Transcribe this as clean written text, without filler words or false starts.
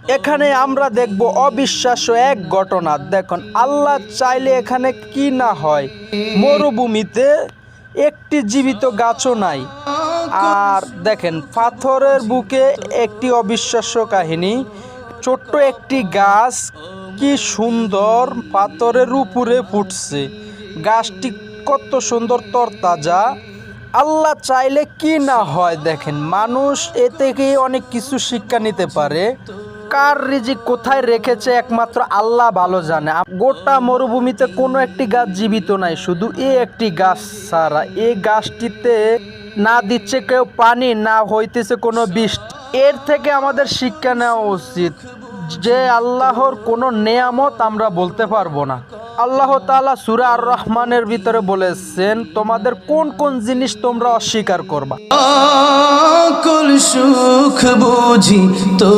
এখানে আমরা দেখব অবিশ্বাস্য এক ঘটনা। দেখুন, আল্লাহ চাইলে এখানে কি না হয়। মরুভূমিতে একটি জীবিত গাছও নাই। আর দেখেন, পাথরের বুকে একটি অবিশ্বাস্য কাহিনী। ছোট্ট একটি গাছ কি সুন্দর পাথরের উপরে ফুটছে। গাছটি কত সুন্দর তরতাজা। আল্লাহ চাইলে কি না হয়। দেখেন, মানুষ এ থেকেই অনেক কিছু শিক্ষা নিতে পারে। কার রিজিক কোথায় রেখেছে একমাত্র আল্লাহ ভালো জানে। গোটা মরুভূমিতে কোনো একটি গাছ জীবিত নাই, শুধু একটি গাছ ছাড়া। এই গাছটিতে না দিচ্ছে কেউ পানি, না হইতেছে কোনো বৃষ্টি। এর থেকে আমাদের শিক্ষা নেওয়া উচিত যে আল্লাহর কোনো নেয়ামত আমরা বলতে পারবো না। আল্লাহ তাআলা সূরা আর রহমানের ভিতরে বলেছেন, তোমাদের কোন কোন জিনিস তোমরা অস্বীকার করবা। সকল সুখ বুঝি তো